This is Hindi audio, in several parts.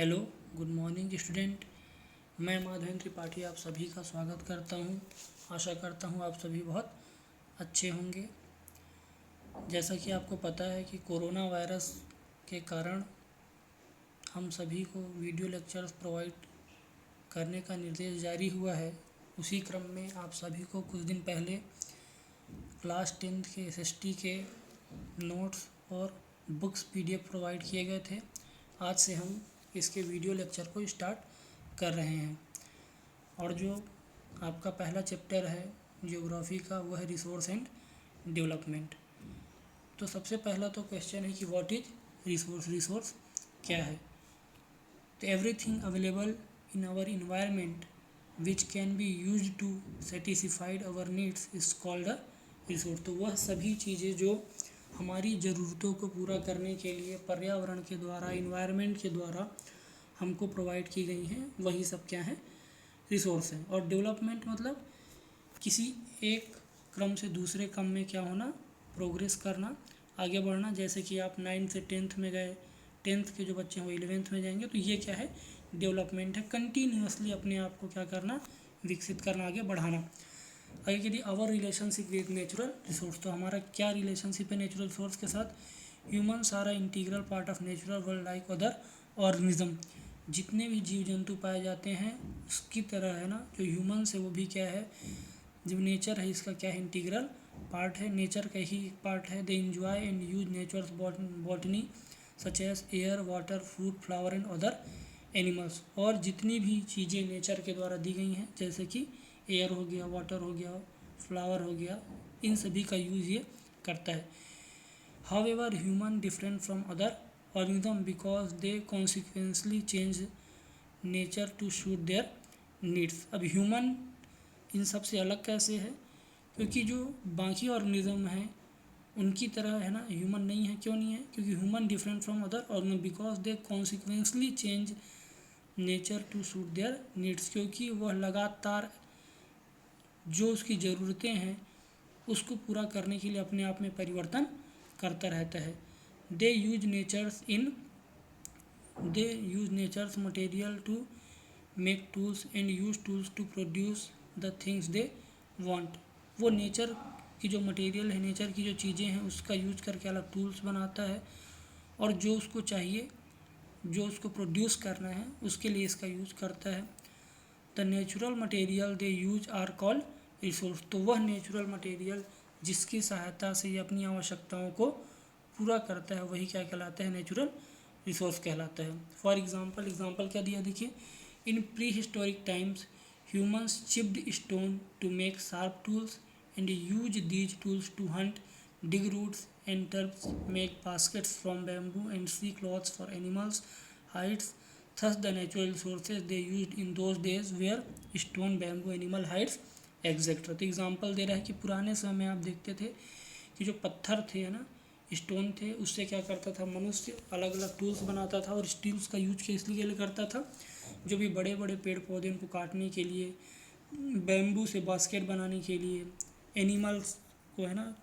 Hello, good morning student. मैं माधवेंद्र त्रिपाठी आप सभी का स्वागत करता हूं। आशा करता हूं आप सभी बहुत अच्छे होंगे। जैसा कि आपको पता है कि कोरोना वायरस के कारण हम सभी को वीडियो लेक्चर्स प्रोवाइड करने का निर्देश जारी हुआ है। उसी क्रम में आप सभी को कुछ दिन पहले क्लास 10th के एसएसटी के नोट्स और बुक्स पीडीएफ प्रोवाइड किए गए थे। आज से हम इसके वीडियो लेक्चर को स्टार्ट कर रहे हैं और जो आपका पहला चैप्टर है ज्योग्राफी का वो है रिसोर्स एंड डेवलपमेंट। तो सबसे पहला तो क्वेश्चन है कि व्हाट इज रिसोर्स। रिसोर्स क्या है? तो everything available in our environment which can be use to satisfied our needs is called a resource. तो वह सभी चीज़ें जो हमारी ज़रूरतों को पूरा करने के लिए पर्यावरण के द्वारा, इन्वायरमेंट के द्वारा हमको प्रोवाइड की गई हैं, वही सब क्या है? रिसोर्स हैं। और डेवलपमेंट मतलब किसी एक क्रम से दूसरे क्रम में क्या होना, प्रोग्रेस करना, आगे बढ़ना। जैसे कि आप 9th से 10th में गए, 10th के जो बच्चे हैं वो 11th में जाएंगे, तो ये क्या है? डेवलपमेंट है। कंटिन्यूसली अपने आप को क्या करना, विकसित करना, आगे बढ़ाना। आगे यदि our relationship with natural resource, तो हमारा क्या रिलेशनशिप है नेचुरल रिसोर्स के साथ? Humans are a integral part of natural world like other organism. जितने भी जीव जंतु पाए जाते हैं उसकी तरह है ना, जो ह्यूमन्स है वो भी क्या है, जो नेचर है इसका क्या है, इंटीग्रल पार्ट है, नेचर का ही एक पार्ट है। They enjoy and use nature's botany such as air, water, fruit, flower and other animals. और जितनी भी चीज़ें नेचर के द्वारा दी गई हैं, जैसे कि एयर हो गया, वाटर हो गया, फ्लावर हो गया, इन सभी का यूज़ ये करता है। However human different from other organism because they consequently change nature to suit their needs। अब ह्यूमन इन सब से अलग कैसे है? क्योंकि जो बाकी ऑर्गेनिज्म हैं उनकी तरह है ना, ह्यूमन नहीं है। क्यों नहीं है? क्योंकि human different from other organism because they consequently change nature to suit their needs. क्योंकि वह लगातार जो उसकी ज़रूरतें हैं उसको पूरा करने के लिए अपने आप में परिवर्तन करता रहता है। They use nature's material to make tools and use tools to produce the things they want. वो नेचर की जो मटेरियल है, नेचर की जो चीज़ें हैं उसका यूज करके अलग टूल्स बनाता है और जो उसको चाहिए, जो उसको प्रोड्यूस करना है उसके लिए इसका यूज करता है। The natural material they use are called resource. तो वह नेचुरल मटेरियल जिसकी सहायता से ये अपनी आवश्यकताओं को पूरा करता है वही क्या कहलाता है? नेचुरल रिसोर्स कहलाता है। फॉर एग्जाम्पल क्या दिया देखिए, in prehistoric times humans chipped stone to make sharp tools and use these tools to hunt, dig roots and tubs, make baskets from bamboo and sew clothes for animals' hides. Thus the natural resources they used in those days were stone, bamboo, animal hides, etc. तो एग्जाम्पल दे रहा है कि पुराने समय में आप देखते थे कि जो पत्थर थे ना, स्टोन थे, उससे क्या करता था मनुष्य, अलग अलग टूल्स बनाता था। और इस टूल्स का यूज किस लिए करता था? जो भी बड़े बड़े पेड़ पौधे उनको काटने के लिए, बैम्बू से बास्केट बनाने के लिए, एनिमल्स को है ना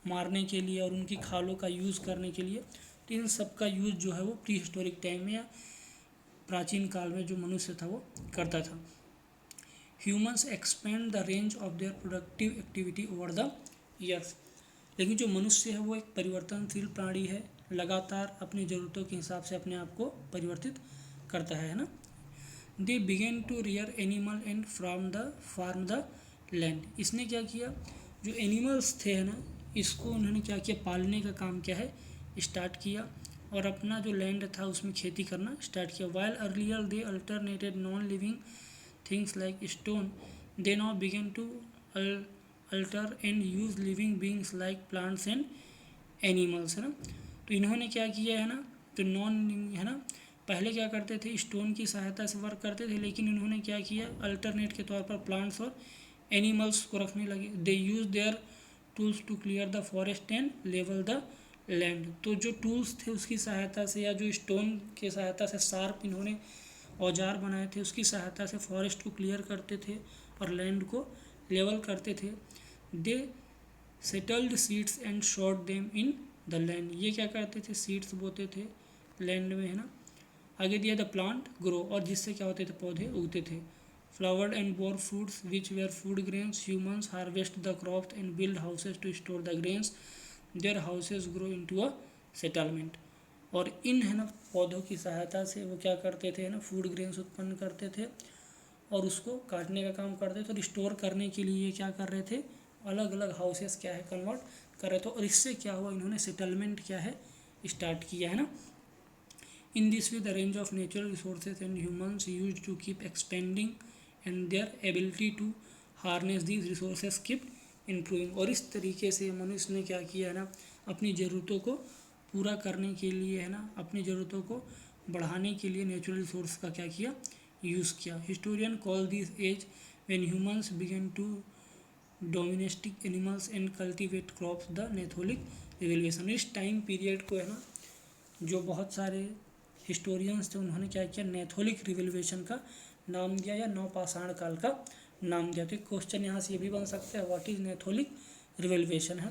मारने के लिए और उनकी खालों का यूज़ करने के लिए। तो इन सब का यूज़ जो है वो प्री हिस्टोरिक टाइम में या प्राचीन काल में जो मनुष्य था वो करता था। Humans expand the range of their productive activity over the years. लेकिन जो मनुष्य है वो एक परिवर्तनशील प्राणी है, लगातार अपनी ज़रूरतों के हिसाब से अपने आप को परिवर्तित करता है ना। They begin to rear animal and farm the land. इसने क्या किया, जो एनिमल्स थे ना, इसको उन्होंने क्या किया, पालने का काम क्या है, स्टार्ट किया और अपना जो लैंड था उसमें खेती करना स्टार्ट किया। While earlier they alternated non living things like stone, they now begin to alter and use living beings like plants and animals, है ना। तो इन्होंने क्या किया है ना, तो नॉन है ना, पहले क्या करते थे, स्टोन की सहायता से वर्क करते थे, लेकिन इन्होंने क्या किया, अल्टरनेट के तौर पर प्लांट्स और एनिमल्स को रखने लगे। They use their tools to clear the forest and level the land. तो जो टूल्स थे उसकी सहायता से या जो स्टोन की सहायता से शार्प इन्होंने औजार बनाए थे उसकी सहायता से फॉरेस्ट को क्लियर करते थे और लैंड को लेवल करते थे। They settled seeds and shot them in the land. ये क्या करते थे, सीड्स बोते थे लैंड में, है ना, आगे दिया द प्लांट ग्रो, और जिससे क्या होते थे, पौधे उगते थे। Flowered and bore fruits which were food grains, humans harvest the crops and build houses to store the grains, their houses grow into a settlement. और इन है ना पौधों की सहायता से वो क्या करते थे ना, फूड ग्रेन्स उत्पन्न करते थे और उसको काटने का काम करते थे और स्टोर करने के लिए क्या कर रहे थे, अलग अलग हाउसेस क्या है कन्वर्ट कर रहे थे। और इससे क्या हुआ, इन्होंने सेटलमेंट क्या है स्टार्ट किया है ना। In this way, the range of natural resources and humans used to keep expanding, and their ability to harness these resources kept improving। और इस तरीके से मनुष्य ने क्या किया है ना, अपनी ज़रूरतों को पूरा करने के लिए है ना, अपनी ज़रूरतों को बढ़ाने के लिए नेचुरल रिसोर्स का क्या किया, यूज़ किया। Historian call this age when humans began to domesticate animals and cultivate crops the Neolithic revolution. इस टाइम पीरियड को है ना, जो बहुत सारे हिस्टोरियंस थे उन्होंने क्या किया, नेथोलिक रिवोल्यूशन का नाम दिया या नवपाषाण काल का नाम दिया। तो क्वेश्चन यहाँ से ये भी बन सकता है, व्हाट इज नेथोलिक रिवोल्यूशन है।